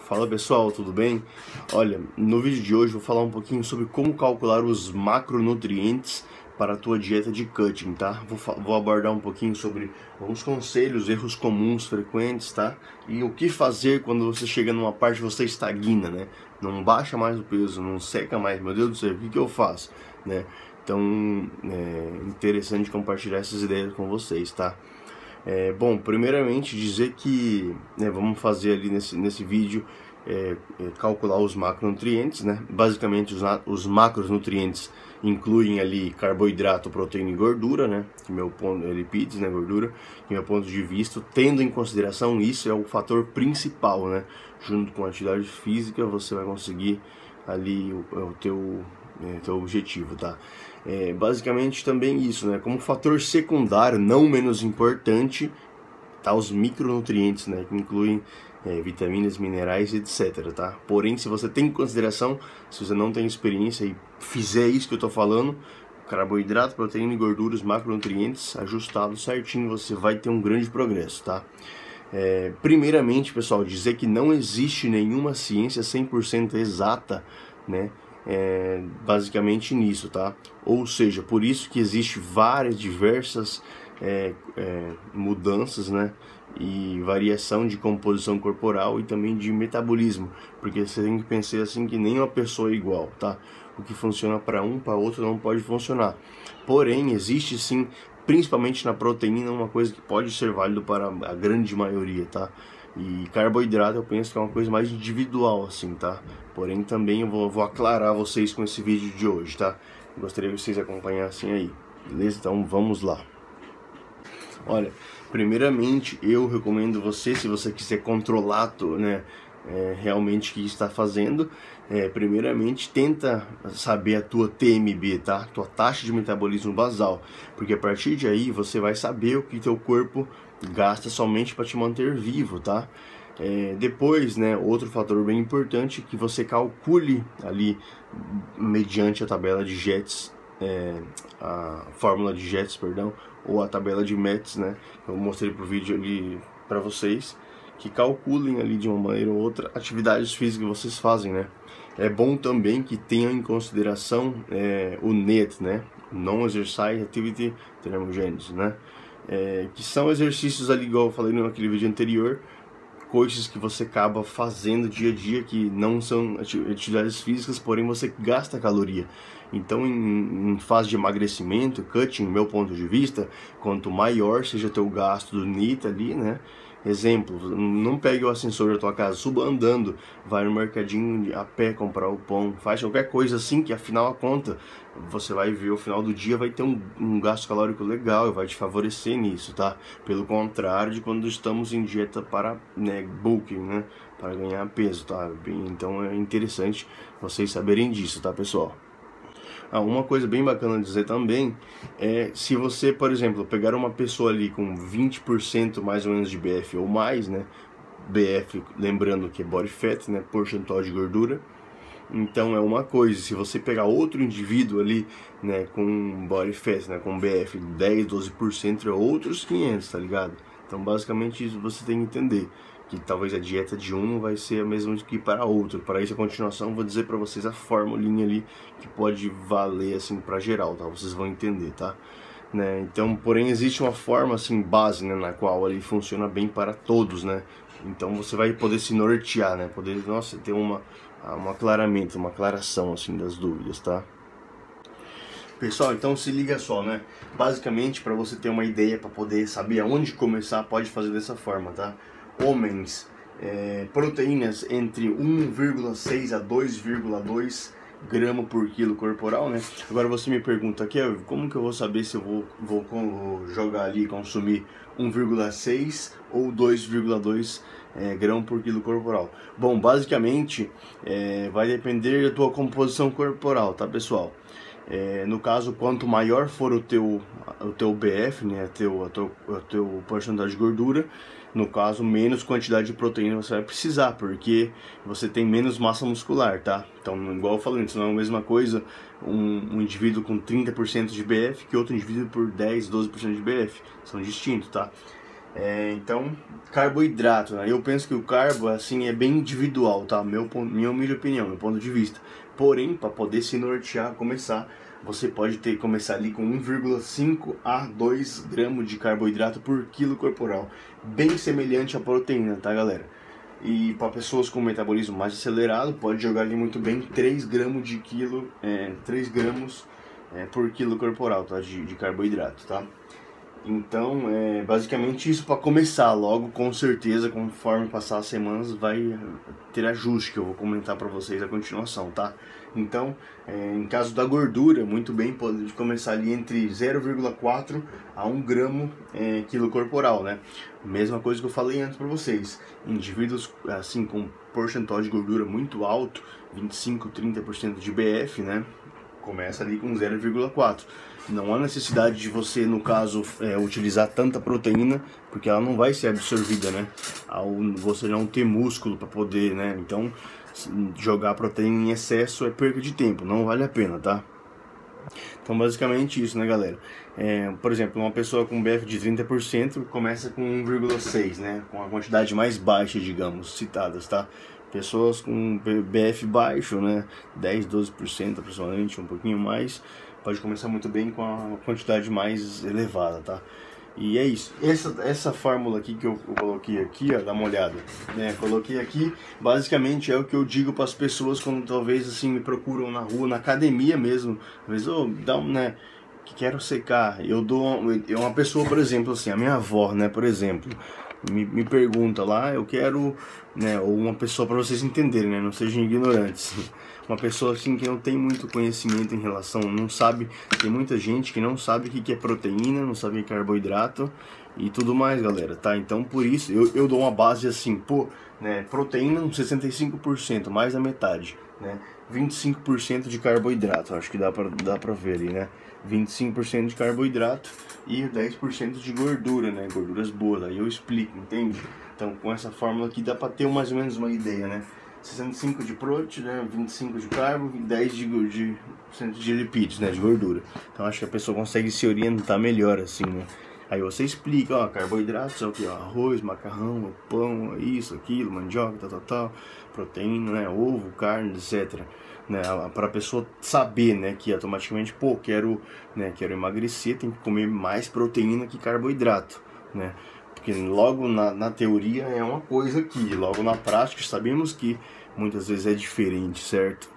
Fala pessoal, tudo bem? Olha, no vídeo de hoje vou falar um pouquinho sobre como calcular os macronutrientes para a tua dieta de cutting, tá? Vou abordar um pouquinho sobre alguns conselhos, erros comuns, frequentes, tá? E o que fazer quando você chega numa parte que você estagna, né? Não baixa mais o peso, não seca mais, meu Deus do céu, o que eu faço, né? Então, é interessante compartilhar essas ideias com vocês, tá? Bom, primeiramente dizer que vamos fazer ali nesse vídeo calcular os macronutrientes, né? Basicamente os macronutrientes incluem ali carboidrato, proteína e gordura, né? Que meu ponto, lipídios, né? Gordura, que meu ponto de vista, tendo em consideração isso é o fator principal, né? Junto com a atividade física você vai conseguir ali o teu objetivo, tá? Basicamente também isso, né? Como fator secundário, não menos importante, tá os micronutrientes, né? Que incluem vitaminas, minerais, etc, tá? Porém, se você tem em consideração, se você não tem experiência e fizer isso que eu tô falando, carboidrato, proteína e gordura, os macronutrientes ajustados certinho, você vai ter um grande progresso, tá? Primeiramente, pessoal, dizer que não existe nenhuma ciência 100% exata, né? Basicamente nisso, tá? Ou seja, por isso que existe diversas mudanças, né? E variação de composição corporal e também de metabolismo, porque você tem que pensar assim que nenhuma pessoa é igual, tá? O que funciona para um, para outro não pode funcionar. Porém, existe sim, principalmente na proteína, uma coisa que pode ser válido para a grande maioria, tá? E carboidrato eu penso que é uma coisa mais individual, assim, tá? Porém, também eu vou aclarar vocês com esse vídeo de hoje, tá? Gostaria que vocês acompanhassem aí, beleza? Então, vamos lá. Olha, primeiramente, eu recomendo você, se você quiser controlar, né, realmente o que está fazendo, primeiramente, tenta saber a tua TMB, tá? Tua taxa de metabolismo basal, porque a partir de aí você vai saber o que teu corpo gasta somente para te manter vivo, tá? Depois, né, outro fator bem importante é que você calcule ali, mediante a tabela de JETS, a fórmula de JETS, perdão, ou a tabela de METS, né? Eu mostrei pro vídeo ali para vocês, que calculem ali de uma maneira ou outra atividades físicas que vocês fazem, né? É bom também que tenham em consideração o NET, né? Non-Exercise Activity Thermogenesis, né? Que são exercícios ali, igual eu falei naquele vídeo anterior, coisas que você acaba fazendo dia a dia que não são atividades físicas, porém você gasta caloria. Então, em fase de emagrecimento, cutting, meu ponto de vista, quanto maior seja teu gasto do NEAT ali, né? Exemplo, não pegue o ascensor da tua casa, suba andando, vai no mercadinho a pé comprar o pão, faz qualquer coisa assim que afinal a conta, você vai ver ao final do dia vai ter um gasto calórico legal e vai te favorecer nisso, tá? Pelo contrário de quando estamos em dieta para, né, bulking, né? Para ganhar peso, tá? Então é interessante vocês saberem disso, tá, pessoal? Uma coisa bem bacana dizer também é se você, por exemplo, pegar uma pessoa ali com 20% mais ou menos de BF ou mais, né? BF, lembrando que é body fat, né? Percentual de gordura. Então é uma coisa, se você pegar outro indivíduo ali, né, com body fat, né, com BF 10, 12%, é outros 500, tá ligado? Então basicamente isso você tem que entender, que talvez a dieta de um não vai ser a mesma que para outro. Para isso, a continuação, vou dizer para vocês a formulinha ali que pode valer assim para geral, tá? Vocês vão entender, tá? Né? Então, porém, existe uma forma assim base, né, na qual ele funciona bem para todos, né? Então você vai poder se nortear, né? Poder, nossa, ter um aclaramento, uma aclaração assim das dúvidas, tá? Pessoal, então se liga só, né? Basicamente, para você ter uma ideia, para poder saber aonde começar, pode fazer dessa forma, tá? Homens, proteínas entre 1,6 a 2,2 grama por quilo corporal, né? Agora você me pergunta, Kelvin, como que eu vou saber se eu vou jogar ali, consumir 1,6 ou 2,2 grão por quilo corporal? Bom, basicamente vai depender da tua composição corporal, tá, pessoal? No caso, quanto maior for o teu BF, né, a teu porcentagem de gordura, no caso, menos quantidade de proteína você vai precisar, porque você tem menos massa muscular, tá? Então, igual eu falei, isso não é a mesma coisa um indivíduo com 30% de BF que outro indivíduo por 10, 12% de BF, são distintos, tá? Então, carboidrato, né? Eu penso que o carbo, assim, é bem individual, tá? Minha humilde opinião, meu ponto de vista. Porém, para poder se nortear, começar, você pode começar ali com 1,5 a 2 gramas de carboidrato por quilo corporal. Bem semelhante à proteína, tá, galera? E para pessoas com metabolismo mais acelerado, pode jogar ali muito bem 3 gramas de quilo, 3 gramas por quilo corporal, tá? De carboidrato, tá? Então, basicamente isso para começar. Logo, com certeza, conforme passar as semanas, vai ter ajuste que eu vou comentar para vocês a continuação, tá? Então, em caso da gordura, muito bem, pode começar ali entre 0,4 a 1 gramo quilo corporal, né? Mesma coisa que eu falei antes para vocês. Indivíduos assim com porcentagem de gordura muito alto, 25, 30% de BF, né? Começa ali com 0,4. Não há necessidade de você, no caso, utilizar tanta proteína, porque ela não vai ser absorvida, né? Ao você não ter músculo para poder, né? Então, jogar proteína em excesso é perca de tempo, não vale a pena, tá? Então, basicamente isso, né, galera? Por exemplo, uma pessoa com BF de 30% começa com 1,6, né? Com a quantidade mais baixa, digamos, citadas, tá? Pessoas com BF baixo, né? 10, 12% aproximadamente, um pouquinho mais, pode começar muito bem com a quantidade mais elevada, tá? E é isso. Essa fórmula aqui que eu coloquei aqui, ó, dá uma olhada, né? Coloquei aqui, basicamente é o que eu digo para as pessoas quando talvez assim me procuram na rua, na academia mesmo, às vezes, dá um, né, que quero secar. Eu dou uma pessoa, por exemplo, assim, a minha avó, né, por exemplo, me pergunta lá, eu quero, né, ou uma pessoa, para vocês entenderem, né, não sejam ignorantes, uma pessoa assim que não tem muito conhecimento em relação, não sabe, tem muita gente que não sabe o que é proteína, não sabe o que é carboidrato e tudo mais, galera, tá? Então por isso eu dou uma base assim, pô, né, proteína 65%, mais da metade, né? 25% de carboidrato, acho que dá pra ver ali, né? 25% de carboidrato e 10% de gordura, né? Gorduras boas, aí eu explico, entende? Então com essa fórmula aqui dá pra ter mais ou menos uma ideia, né? 65 de proteína, né? 25 de carbo e 10 de lipídios, né? De gordura. Então acho que a pessoa consegue se orientar melhor assim, né? Aí você explica, ó, carboidratos é o que? Arroz, macarrão, pão, isso, aquilo, mandioca, tal, proteína, né? Ovo, carne, etc. Né? Para a pessoa saber, né? Que automaticamente, pô, quero emagrecer, tem que comer mais proteína que carboidrato, né? Porque logo na teoria é uma coisa aqui, logo na prática sabemos que muitas vezes é diferente, certo?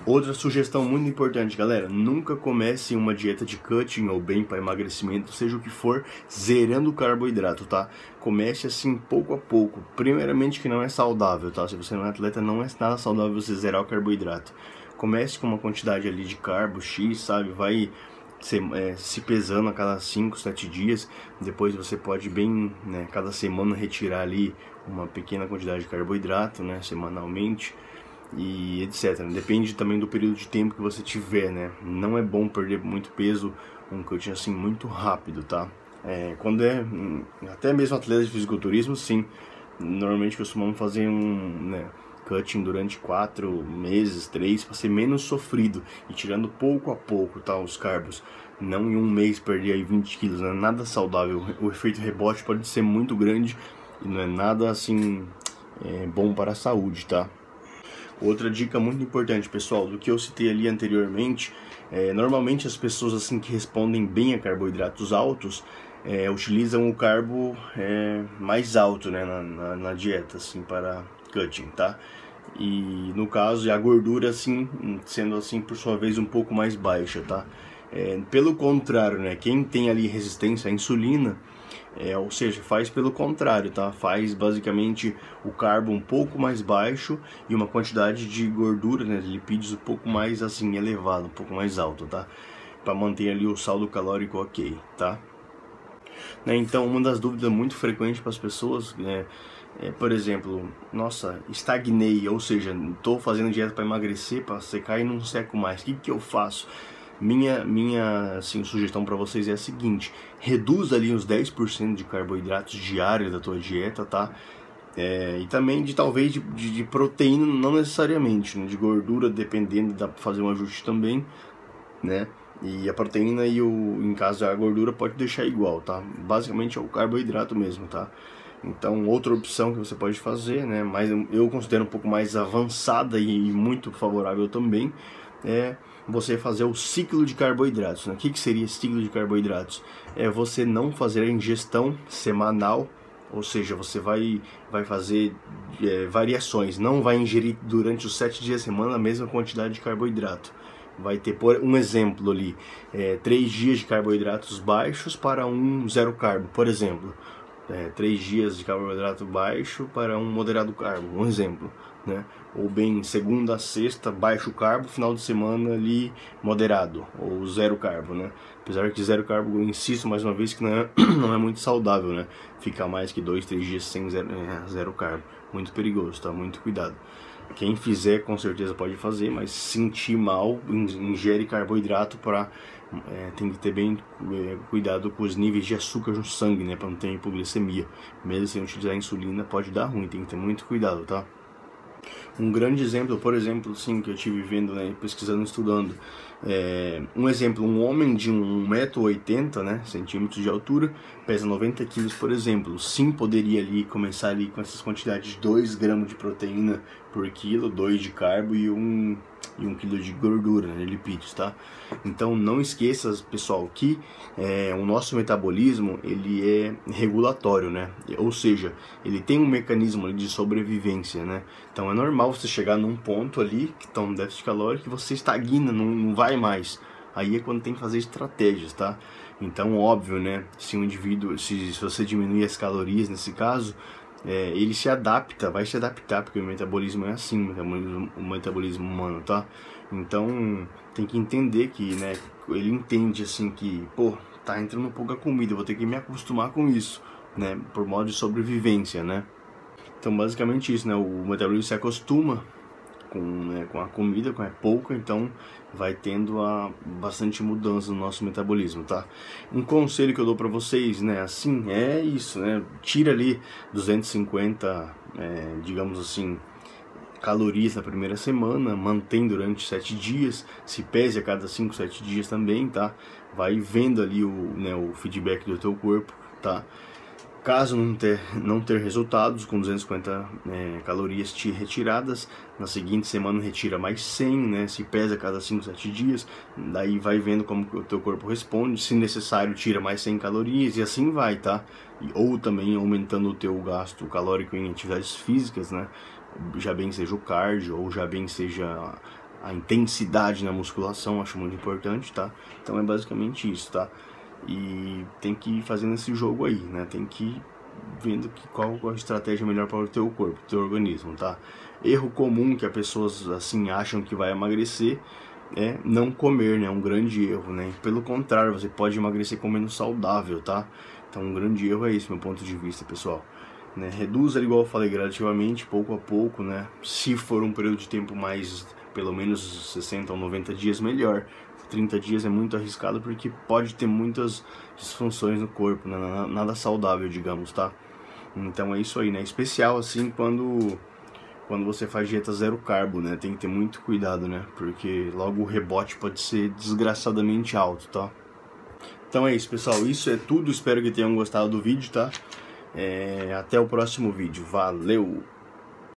Outra sugestão muito importante, galera, nunca comece uma dieta de cutting ou bem para emagrecimento, seja o que for, zerando o carboidrato, tá? Comece assim pouco a pouco, primeiramente que não é saudável, tá? Se você não é atleta, não é nada saudável você zerar o carboidrato. Comece com uma quantidade ali de carbo, X, sabe? Vai se pesando a cada 5, 7 dias, depois você pode bem, né, cada semana retirar ali uma pequena quantidade de carboidrato, né, semanalmente e etc. Depende também do período de tempo que você tiver, né, não é bom perder muito peso, um cutting assim muito rápido, tá? Quando até mesmo atletas de fisiculturismo, sim, normalmente costumamos fazer né, cutting durante 4 meses, 3, para ser menos sofrido e tirando pouco a pouco, tá, os carbos. Não em um mês perder aí 20 quilos, não é nada saudável. O efeito rebote pode ser muito grande e não é nada assim bom para a saúde, tá? Outra dica muito importante, pessoal, do que eu citei ali anteriormente, normalmente as pessoas assim que respondem bem a carboidratos altos utilizam o carbo mais alto, né, na dieta, assim, para cutting, tá? E no caso, a gordura, assim, sendo assim, por sua vez, um pouco mais baixa, tá? Pelo contrário, né, quem tem ali resistência à insulina, ou seja, faz pelo contrário, tá? Faz basicamente o carbo um pouco mais baixo e uma quantidade de gordura, né, de lipídios um pouco mais assim elevado, um pouco mais alto, tá? Para manter ali o saldo calórico ok, tá? Então, uma das dúvidas muito frequentes para as pessoas, né, por exemplo, nossa, estagnei, ou seja, estou fazendo dieta para emagrecer, para secar e não seco mais, o que eu faço? Minha assim, sugestão para vocês é a seguinte: reduz ali uns 10% de carboidratos diários da tua dieta, tá? E também talvez de proteína, não necessariamente, né? De gordura, dependendo, dá para fazer um ajuste também, né? E a proteína e em caso a gordura pode deixar igual, tá? Basicamente é o carboidrato mesmo, tá? Então, outra opção que você pode fazer, né, mas eu considero um pouco mais avançada e muito favorável também, é você fazer o ciclo de carboidratos, né? O que seria ciclo de carboidratos? É você não fazer a ingestão semanal, ou seja, você vai fazer variações, não vai ingerir durante os 7 dias da semana a mesma quantidade de carboidrato. Vai ter, por um exemplo ali, 3 dias de carboidratos baixos para um zero carbo, por exemplo. 3 dias de carboidrato baixo para um moderado carbo, um exemplo, né? Ou bem, segunda a sexta, baixo carbo, final de semana ali, moderado, ou zero carbo, né? Apesar que zero carbo, eu insisto mais uma vez que não é muito saudável, né? Ficar mais que 2, 3 dias sem zero carbo, muito perigoso, tá? Muito cuidado. Quem fizer com certeza pode fazer, mas se sentir mal, ingere carboidrato para tem que ter bem cuidado com os níveis de açúcar no sangue, né, para não ter hipoglicemia. Mesmo sem utilizar insulina pode dar ruim, tem que ter muito cuidado, tá? Um grande exemplo, por exemplo, sim, que eu tive vendo, né, pesquisando, estudando, um exemplo, um homem de 1,80 m, né, centímetros de altura, pesa 90 kg, por exemplo, sim, poderia ali começar ali com essas quantidades de 2 gramas de proteína por quilo, 2 de carbo e 1 quilo de gordura, né, lipídios, tá? Então não esqueça, pessoal, que o nosso metabolismo ele é regulatório, né? Ou seja, ele tem um mecanismo ali de sobrevivência, né? Então é normal você chegar num ponto ali que está um déficit calórico que você estagna, não vai mais. Aí é quando tem que fazer estratégias, tá? Então óbvio, né? Se um indivíduo, se você diminuir as calorias nesse caso, ele se adapta, vai se adaptar, porque o metabolismo é assim, o metabolismo humano, tá? Então tem que entender que, né, ele entende assim que, pô, tá entrando pouca comida, eu vou ter que me acostumar com isso, né, por modo de sobrevivência, né? Então basicamente isso, né, o metabolismo se acostuma com a comida, com a pouca, então vai tendo bastante mudança no nosso metabolismo, tá? Um conselho que eu dou para vocês, né, assim, é isso, né, tira ali 250, digamos assim, calorias na primeira semana, mantém durante 7 dias, se pese a cada 5, 7 dias também, tá? Vai vendo ali o feedback do teu corpo, tá? Caso não ter resultados com 250 calorias retiradas, na seguinte semana retira mais 100, né? Se pesa a cada 5, 7 dias, daí vai vendo como o teu corpo responde, se necessário tira mais 100 calorias e assim vai, tá? Ou também aumentando o teu gasto calórico em atividades físicas, né? Já bem seja o cardio ou já bem seja a intensidade na musculação, acho muito importante, tá? Então é basicamente isso, tá? E tem que ir fazendo esse jogo aí, né? Tem que ir vendo qual a estratégia melhor para o teu corpo, o teu organismo, tá? Erro comum que as pessoas assim acham que vai emagrecer é não comer, né? É um grande erro, né? Pelo contrário, você pode emagrecer comendo saudável, tá? Então um grande erro é esse, meu ponto de vista, pessoal. Né? Reduza, igual eu falei, gradativamente, pouco a pouco, né? Se for um período de tempo mais, pelo menos 60 ou 90 dias, melhor. 30 dias é muito arriscado porque pode ter muitas disfunções no corpo, né? Nada saudável, digamos, tá? Então é isso aí, né? Especial assim quando você faz dieta zero carbo, né? Tem que ter muito cuidado, né? Porque logo o rebote pode ser desgraçadamente alto, tá? Então é isso, pessoal. Isso é tudo. Espero que tenham gostado do vídeo, tá? Até o próximo vídeo. Valeu!